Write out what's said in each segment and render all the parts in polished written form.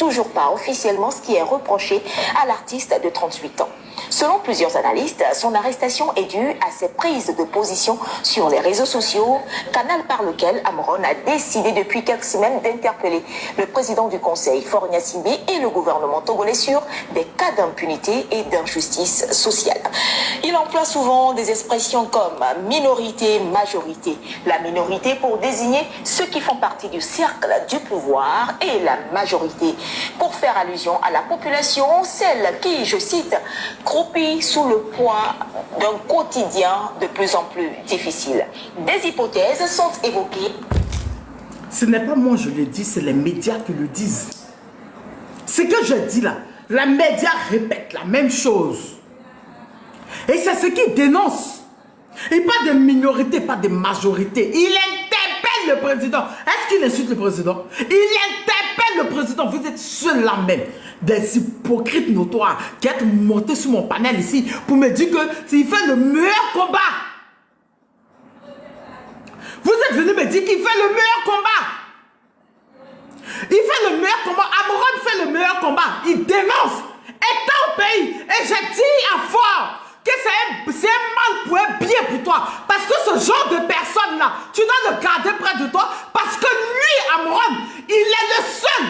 toujours pas officiellement ce qui est reproché à l'artiste de 38 ans. Selon plusieurs analystes, son arrestation est due à ses prises de position sur les réseaux sociaux, canal par lequel Amron a décidé depuis quelques semaines d'interpeller le président du Conseil, Faure Gnassingbé, et le gouvernement togolais sur des cas d'impunité et d'injustice sociale. Il emploie souvent des expressions comme minorité, majorité. La minorité pour désigner ceux qui font partie du cercle du pouvoir et la majorité pour faire allusion à la population, celle qui, je cite, croupit sous le poids d'un quotidien de plus en plus difficile. Des hypothèses sont évoquées. Ce n'est pas moi je le dis, c'est les médias qui le disent. Ce que je dis là, les médias répètent la même chose. Et c'est ce qu'ils dénoncent. Et pas de minorité, pas de majorité. Il interpelle le président. Est-ce qu'il insulte le président? Il interpelle le président. Vous êtes ceux-là même, des hypocrites notoires, qui êtes montés sur mon panel ici pour me dire qu'il fait le meilleur combat. Vous êtes venus me dire qu'il fait le meilleur combat. Il fait le meilleur combat. Amron fait le meilleur combat. Il dénonce. État au pays. Et je dis à fort que c'est un mal pour un bien pour toi. Parce que ce genre de personne-là, tu dois le garder près de toi. Parce que lui, Amron, il est le seul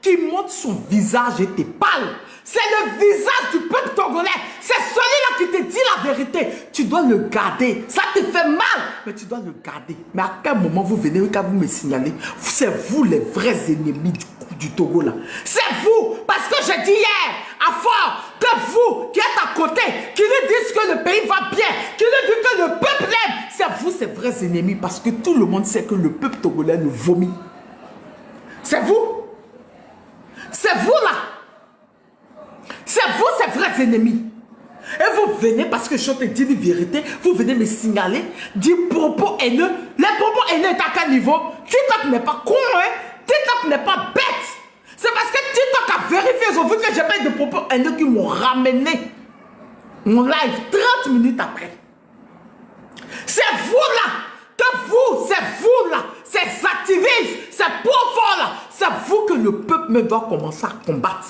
qui montre son visage et t'es pâle. C'est le visage du peuple togolais. C'est celui-là qui te dit la vérité. Tu dois le garder. Ça te fait mal, mais tu dois le garder. Mais à quel moment vous venez, quand vous me signalez, c'est vous les vrais ennemis du Togo là. C'est vous. Parce que j'ai dit hier, à fort, que vous qui êtes à côté, qui nous disent que le pays va bien, qui nous disent que le peuple aime, c'est vous ces vrais ennemis. Parce que tout le monde sait que le peuple togolais le vomit. C'est vous. C'est vous là. C'est vous ces vrais ennemis. Et vous venez, parce que je te dis une vérité, vous venez me signaler des propos haineux. Les propos haineux est à quel niveau? TikTok n'est pas con, hein? TikTok n'est pas bête. C'est parce que TikTok a vérifié aujourd'hui que j'ai pas eu de propos haineux qui m'ont ramené mon live 30 minutes après. C'est vous là, c'est vous là, ces activistes, ces profonds là, c'est vous que le peuple me doit commencer à combattre.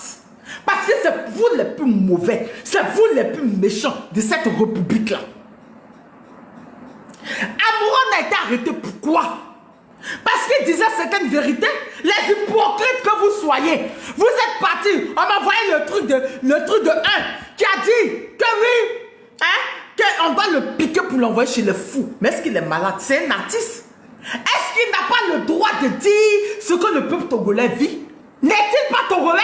Parce que c'est vous les plus mauvais, c'est vous les plus méchants de cette république-là. Amron a été arrêté pourquoi? Parce qu'il disait certaines vérités, les hypocrites que vous soyez. Vous êtes partis, on m'a envoyé le truc de 1 qui a dit que oui, hein, qu'on doit le piquer pour l'envoyer chez les fous. Mais est-ce qu'il est malade? C'est un artiste. Est-ce qu'il n'a pas le droit de dire ce que le peuple togolais vit? N'est-il pas togolais?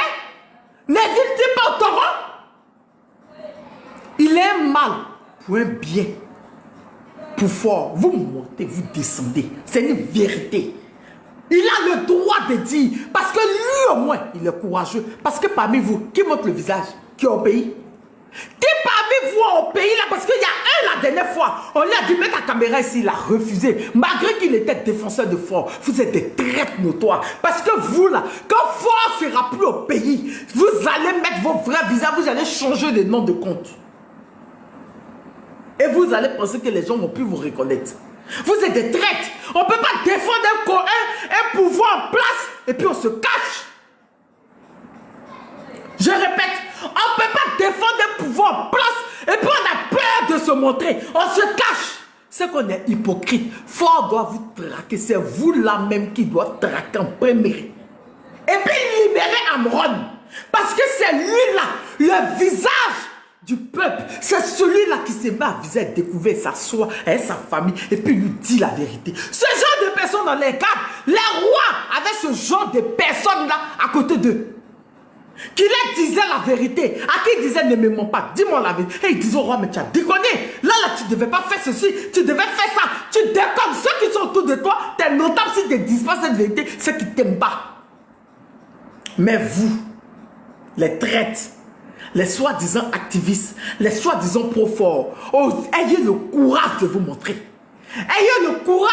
N'est-il pas au Togo? Il est un mal pour un bien. Pour fort, vous montez, vous descendez. C'est une vérité. Il a le droit de dire. Parce que lui au moins, il est courageux. Parce que parmi vous, qui montre le visage? Qui est au pays? Qui parmi vous au pays là? Parce qu'il y a un la dernière fois, on lui a dit mettre la caméra ici, il a refusé. Malgré qu'il était défenseur de Fort. Vous êtes des traîtres notoires. Parce que vous là, quand Fort ne sera plus au pays, vous allez mettre vos vrais visages, vous allez changer de nom de compte. Et vous allez penser que les gens vont plus vous reconnaître. Vous êtes des traîtres. On ne peut pas défendre un pouvoir en place et puis on se cache. Je répète, on ne peut pas défendre un pouvoir en place et puis on a peur de se montrer. On se cache. C'est qu'on est hypocrite. Fort doit vous traquer. C'est vous là même qui doit traquer en premier. Et puis libérer Amron. Parce que c'est lui là, le visage du peuple. C'est celui-là qui se met à visage découvert sa soi et sa famille et puis lui dit la vérité. Ce genre de personnes dans les cadres, les rois avaient ce genre de personnes-là à côté d'eux. Qui leur disait la vérité. À qui il disait ne me mens pas, dis-moi la vérité. Et ils disaient au roi, mais tu as déconné. Là, tu ne devais pas faire ceci, tu devais faire ça. Tu déconnes. Ceux qui sont autour de toi, t'es notable si tu ne dis pas cette vérité, c'est qu'ils t'aiment pas. Mais vous, les traites, les soi-disant activistes, les soi-disant pro-forts, oh, ayez le courage de vous montrer. Ayez le courage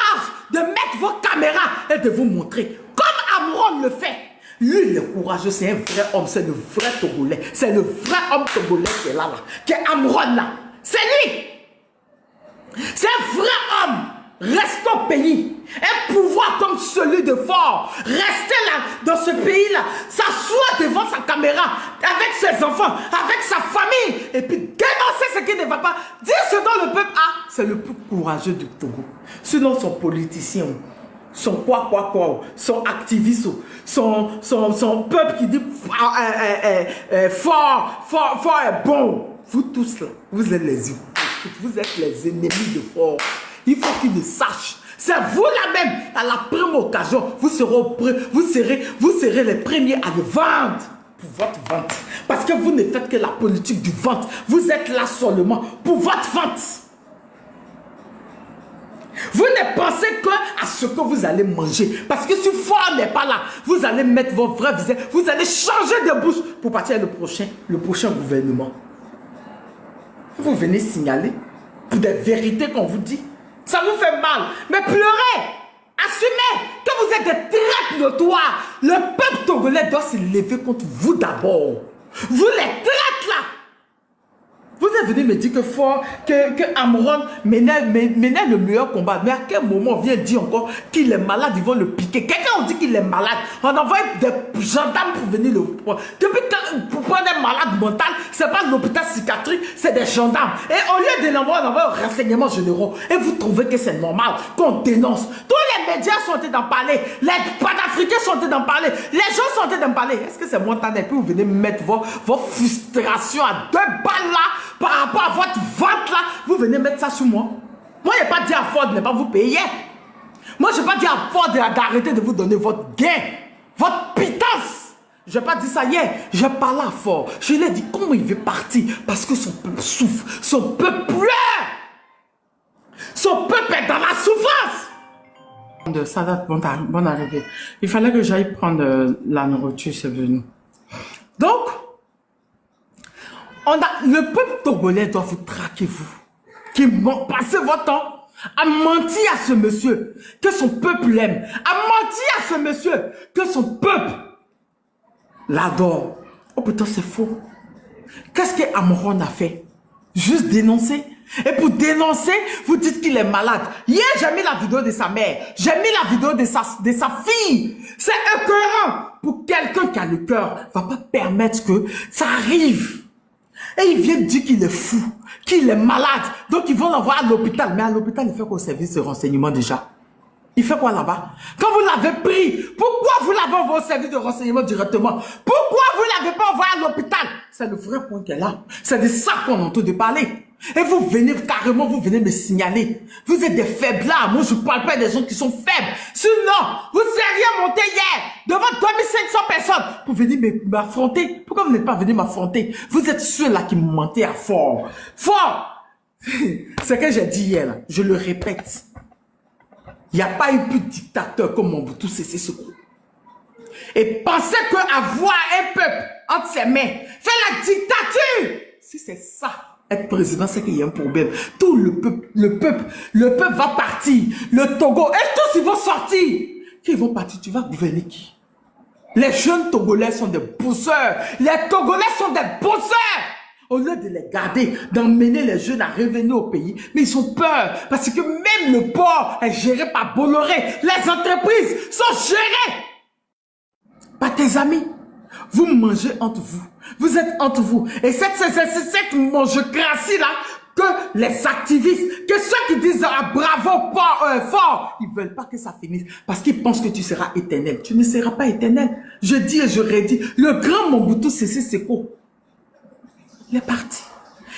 de mettre vos caméras et de vous montrer. Comme Amron le fait. Lui, il est courageux, c'est un vrai homme, c'est le vrai Togolais. C'est le vrai homme togolais qui est là, qui est Amron là. C'est lui. C'est un vrai homme. Reste au pays. un pouvoir comme celui de Ford, rester là, dans ce pays-là, s'asseoir devant sa caméra, avec ses enfants, avec sa famille, et puis dénoncer ce qui ne va pas, dire ce dont le peuple a, c'est le plus courageux du Togo. Sinon, son politicien, son quoi, son activiste, son peuple qui dit fort est bon. Vous tous là, vous êtes les hypocrites, vous êtes les ennemis de Fort. Il faut qu'ils le sachent. C'est vous là même, à la première occasion, vous serez les premiers à le vendre pour votre vente. Parce que vous ne faites que la politique du vente. Vous êtes là seulement pour votre vente. Vous ne pensez qu'à ce que vous allez manger. Parce que si Fort n'est pas là, vous allez mettre votre vrai visage, vous allez changer de bouche pour partir le prochain gouvernement. Vous venez signaler pour des vérités qu'on vous dit. Ça vous fait mal. Mais pleurez. Assumez que vous êtes des traîtres notoires. Le peuple togolais doit se lever contre vous d'abord. Vous les traîtres là. Vous êtes venu me dire que Amron menait le meilleur combat. Mais à quel moment on vient dire encore qu'il est malade, ils vont le piquer. Quelqu'un dit qu'il est malade. On envoie des gendarmes pour venir le prendre. Depuis pour prendre un malade mental, ce n'est pas l'hôpital psychiatrique, c'est des gendarmes. Et au lieu de l'envoyer, on envoie aux renseignements généraux. Et vous trouvez que c'est normal qu'on dénonce. Tous les médias sont en train d'en parler. Les panafricains sont en train d'en parler. Les gens sont en train d'en parler. Est-ce que c'est montagne? Et puis vous venez mettre vos frustrations à 2 balles là. Par rapport à votre vente là, vous venez mettre ça sur moi. Moi, je n'ai pas dit à Ford de ne pas vous payer. Moi, je n'ai pas dit à Ford d'arrêter de vous donner votre gain, votre pitance. Je n'ai pas dit ça hier. Je parlé à Ford. Je lui ai dit comment il veut partir. Parce que son peuple souffre. Son peuple pleure. Son peuple est dans la souffrance. Salade, bon arrivée. Il fallait que j'aille prendre la nourriture, c'est venu. Donc, le peuple togolais doit vous traquer, vous, qui passez votre temps à mentir à ce monsieur que son peuple l'aime, à mentir à ce monsieur que son peuple l'adore. Oh putain, c'est faux. Qu'est-ce que Amron a fait? Juste dénoncer. Et pour dénoncer, vous dites qu'il est malade. Hier, j'ai mis la vidéo de sa mère. J'ai mis la vidéo de sa fille. C'est écœurant. Pour quelqu'un qui a le cœur, va pas permettre que ça arrive. Et il vient dire qu'il est fou, qu'il est malade. Donc ils vont l'envoyer à l'hôpital. Mais à l'hôpital, il fait quoi au service de renseignement déjà? Il fait quoi là-bas? Quand vous l'avez pris, pourquoi vous l'avez envoyé au service de renseignement directement? Pourquoi vous ne l'avez pas envoyé à l'hôpital? C'est le vrai point qu'elle a. C'est de ça qu'on entend de parler. Et vous venez carrément, vous venez me signaler. Vous êtes des faiblards. Moi, je ne parle pas des gens qui sont faibles. Sinon, vous seriez monté hier devant 2500 personnes pour venir m'affronter. Pourquoi vous n'êtes pas venu m'affronter? Vous êtes ceux-là qui me mentaient à Fort. Fort! C'est ce que j'ai dit hier, là. Je le répète. Il n'y a pas eu plus de dictateur comme Mobutu Sese Seko. Et pensez qu'avoir un peuple entre ses mains fait la dictature. Si c'est ça, être président, c'est qu'il y a un problème. Tout le peuple va partir. Le Togo, et tous ils vont sortir. Qui vont partir? Tu vas gouverner qui? Les jeunes Togolais sont des bosseurs. Les Togolais sont des bosseurs. Au lieu de les garder, d'emmener les jeunes à revenir au pays, mais ils ont peur. Parce que même le port est géré par Bolloré. Les entreprises sont gérées par tes amis. Vous mangez entre vous. Vous êtes entre vous. Et cette mangecratie-là, que les activistes, que ceux qui disent ah, bravo, fort, ils veulent pas que ça finisse. Parce qu'ils pensent que tu seras éternel. Tu ne seras pas éternel. Je dis et je redis, le grand Mobutu Sese Seko, il est parti.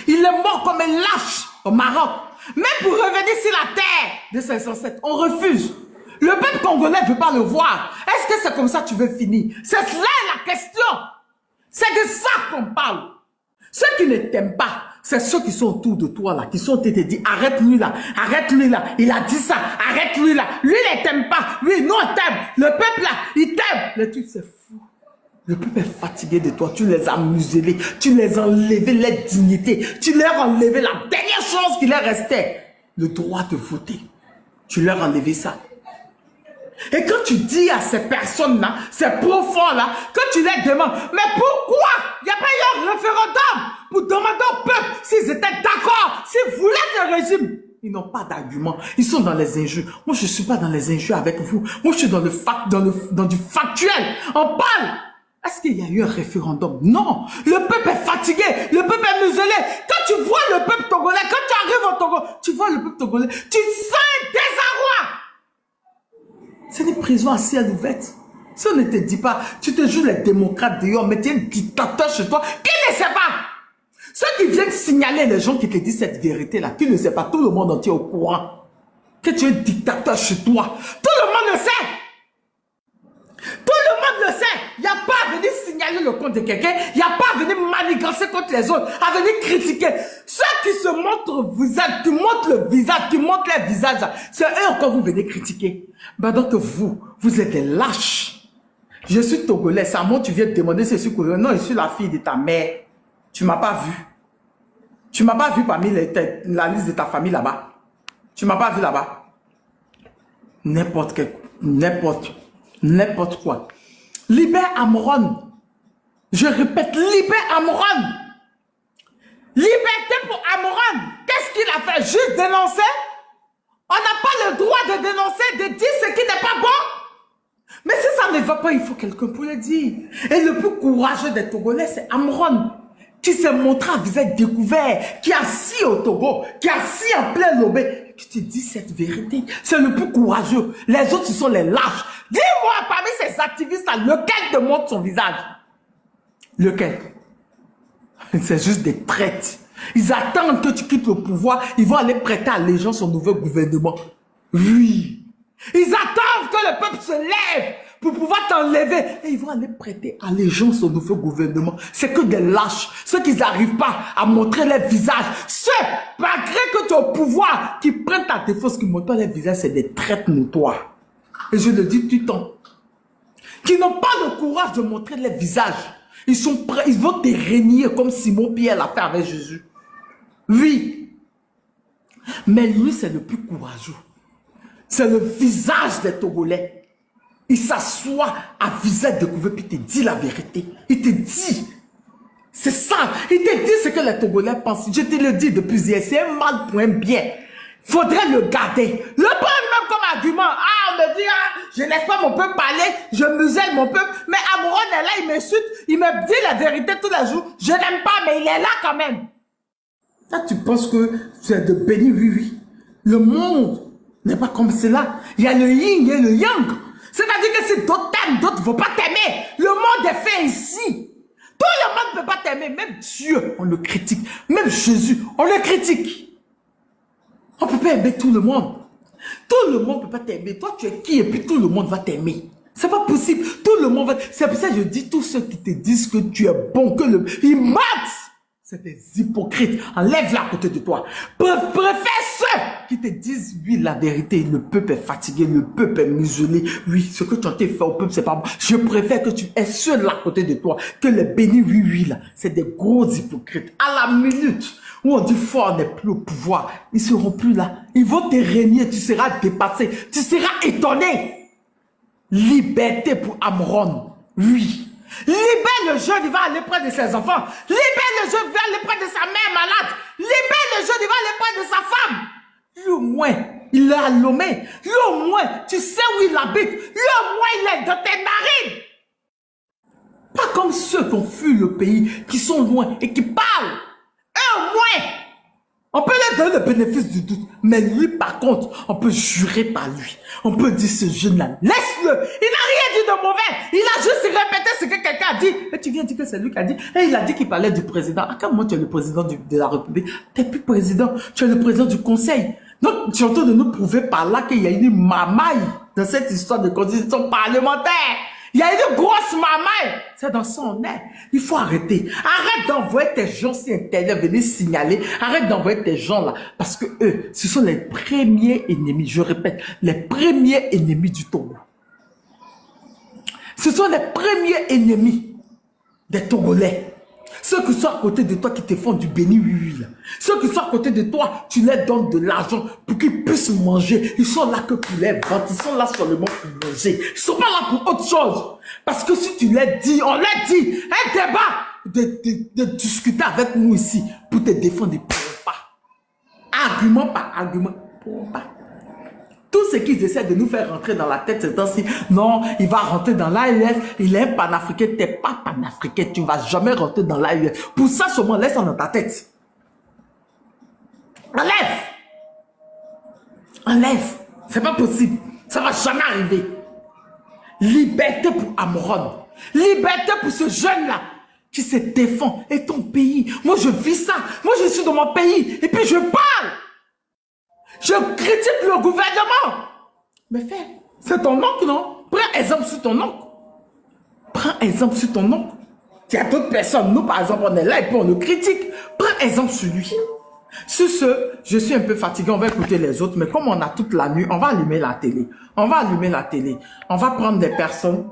Il est mort comme un lâche au Maroc. Même pour revenir sur la terre de ses ancêtres, on refuse. Le peuple congolais ne veut pas le voir. Est-ce que c'est comme ça que tu veux finir? C'est cela la question. C'est de ça qu'on parle. Ceux qui ne t'aiment pas, c'est ceux qui sont autour de toi là, qui sont te dit arrête-lui là, il a dit ça, arrête-lui là. Lui, il ne t'aime pas. Lui, non, il t'aime. Le peuple là, il t'aime. Le truc, c'est fou. Le peuple est fatigué de toi, tu les as muselés, tu les as enlevé leur dignité, tu leur as enlevé la dernière chose qui leur restait, le droit de voter. Tu leur as enlevé ça. Et quand tu dis à ces personnes-là, ces profonds-là, quand tu les demandes, mais pourquoi il n'y a pas eu un référendum pour demander au peuple s'ils étaient d'accord, s'ils voulaient le régime? Ils n'ont pas d'argument. Ils sont dans les injures. Moi, je ne suis pas dans les injures avec vous. Moi, je suis dans, dans du factuel. On parle. Est-ce qu'il y a eu un référendum? Non. Le peuple est fatigué. Le peuple est muselé. Quand tu vois le peuple togolais, quand tu arrives au Togo, tu vois le peuple togolais, tu sens un désarroi. C'est des prisons à ciel ouvert. Si on ne te dit pas, tu te joues les démocrates dehors, mais tu es un dictateur chez toi. Qui ne sait pas? Ceux qui viennent signaler les gens qui te disent cette vérité-là, qui ne sait pas, tout le monde entier est au courant que tu es un dictateur chez toi. Tout le monde le sait. Tout le monde le sait. Il n'y a pas à venir signaler le compte de quelqu'un. Il n'y a pas à venir manigancer contre les autres, à venir critiquer. Ceux qui se montrent visage, qui montrent le visage, qui montrent les visages, c'est eux encore vous venez critiquer. Ben donc vous êtes des lâches. Je suis togolais. Ça montre, tu viens te demander si je suis congolais. Non, je suis la fille de ta mère. Tu ne m'as pas vu. Tu ne m'as pas vu parmi la liste de ta famille là-bas. Tu ne m'as pas vu là-bas. N'importe quoi. Libère Amron. Je répète, libère Amron. Liberté pour Amron. Qu'est-ce qu'il a fait? Juste dénoncer? On n'a pas le droit de dénoncer, de dire ce qui n'est pas bon. Mais si ça ne va pas, il faut quelqu'un pour le dire. Et le plus courageux des Togolais, c'est Amron, qui s'est montré à visage découvert, qui est assis au Togo, qui est assis en plein lobé, qui te dit cette vérité. C'est le plus courageux. Les autres, ce sont les lâches. Dis-moi, parmi ces activistes-là, lequel te montre son visage? Lequel? C'est juste des traites. Ils attendent que tu quittes le pouvoir, ils vont aller prêter allégeance au nouveau gouvernement. Oui. Ils attendent que le peuple se lève pour pouvoir t'enlever. Et ils vont aller prêter allégeance au nouveau gouvernement. C'est que des lâches. Ceux qui n'arrivent pas à montrer leur visage. Ceux, malgré que tu es au pouvoir, qui prennent ta défense, qui ne montrent pas leur visage, c'est des traites notoires. Et je le dis tout le temps. Qui n'ont pas le courage de montrer leur visage. Ils sont prêts, ils vont te régner comme Simon Pierre l'a fait avec Jésus. Oui. Mais lui, c'est le plus courageux. C'est le visage des Togolais. Il s'assoit à visage découvert puis il te dit la vérité. Il te dit. C'est ça. Il te dit ce que les Togolais pensent. Je te le dis depuis hier. C'est un mal pour un bien. Il faudrait le garder. Le prendre même comme argument. Ah, on me dit, ah, je laisse pas mon peuple parler. Je muselle mon peuple. Mais Amron est là, il m'insulte. Il me dit la vérité tous les jours. Je n'aime pas, mais il est là quand même. Là, tu penses que c'est de béni, oui, oui. Le monde n'est pas comme cela. Il y a le yin et le yang. C'est-à-dire que si d'autres t'aiment, d'autres ne vont pas t'aimer. Le monde est fait ici. Tout le monde ne peut pas t'aimer. Même Dieu, on le critique. Même Jésus, on le critique. On ne peut pas aimer tout le monde. Tout le monde ne peut pas t'aimer. Toi, tu es qui et puis tout le monde va t'aimer. C'est pas possible. Tout le monde va... C'est pour ça que je dis tous ceux qui te disent que tu es bon, que le... Ils mentent. C'est des hypocrites. Enlève-la à côté de toi. Préfère ceux qui te disent, oui, la vérité, le peuple est fatigué, le peuple est muselé. Oui, ce que tu as fait au peuple, c'est pas bon. Je préfère que tu aies ceux-là à côté de toi, que les bénis, oui, oui, là. C'est des gros hypocrites. À la minute où on dit fort n'est plus au pouvoir, ils seront plus là. Ils vont te régner, tu seras dépassé, tu seras étonné. Liberté pour Amron. Oui. Libère le jeune, il va aller près de ses enfants. Libère le jeune, il va aller près de sa mère malade. Libère le jeune, il va aller près de sa femme. Lui au moins, il est à Lomé. Lui au moins, tu sais où il habite. Lui au moins, il est dans tes narines. Pas comme ceux qui ont fui le pays, qui sont loin et qui parlent. Eux au moins, on peut leur donner le bénéfice du doute. Mais lui, par contre, on peut jurer par lui. On peut dire ce jeune-là, laisse-le. Il n'a rien dit de mauvais. Il a juste répété ce que quelqu'un a dit. Et tu viens dire que c'est lui qui a dit. Et il a dit qu'il parlait du président. À quel moment tu es le président de la République? Tu n'es plus président. Tu es le président du Conseil. Donc, tu es en train de nous prouver par là qu'il y a une mamaille dans cette histoire de constitution parlementaire. Il y a une grosse mamaille. C'est dans son nez. Il faut arrêter. Arrête d'envoyer tes gens si intérieurs venir signaler. Arrête d'envoyer tes gens là. Parce que eux, ce sont les premiers ennemis. Je répète, les premiers ennemis du Togo. Ce sont les premiers ennemis des Togolais. Ceux qui sont à côté de toi qui te font du béni, oui, oui. Ceux qui sont à côté de toi, tu leur donnes de l'argent pour qu'ils puissent manger. Ils sont là que pour les vendre. Ils sont là seulement pour manger. Ils sont pas là pour autre chose. Parce que si tu leur dis, on leur dit, un débat de discuter avec nous ici pour te défendre, ils ne pourront pas. argument par argument. Tout ce qu'ils essaient de nous faire rentrer dans la tête, c'est ainsi. Non, il va rentrer dans l'AES, il est un panafricain. Tu n'es pas panafricain, tu ne vas jamais rentrer dans l'AES. Pour ça, seulement, laisse ça dans ta tête. Enlève. Enlève. C'est pas possible. Ça va jamais arriver. Liberté pour Amoron. Liberté pour ce jeune-là qui se défend. Et ton pays. Moi, je vis ça. Moi, je suis dans mon pays. Et puis, je parle. Je critique le gouvernement. Mais fais. C'est ton oncle, non? Prends exemple sur ton oncle. Prends exemple sur ton oncle. Il y a d'autres personnes. Nous, par exemple, on est là et puis on le critique. Prends exemple sur lui. Sur ce, je suis un peu fatigué, on va écouter les autres, mais comme on a toute la nuit, on va allumer la télé. On va allumer la télé. On va prendre des personnes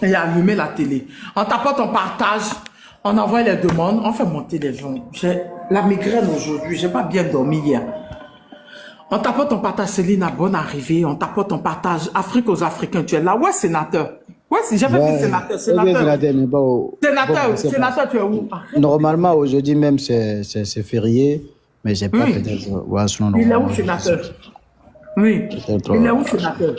et allumer la télé. On tapote, on partage, on envoie les demandes, on fait monter les gens. J'ai la migraine aujourd'hui, j'ai pas bien dormi hier. On tapote, on partage, Céline, bonne arrivée. On tapote, on partage, Afrique aux Africains, tu es là. Ouais, sénateur. Ouais, si j'avais fait sénateur. Sénateur, tu es où? Normalement, aujourd'hui même, c'est férié, mais j'ai pas peut-être... Il est où, sénateur? Oui. Il est où, sénateur?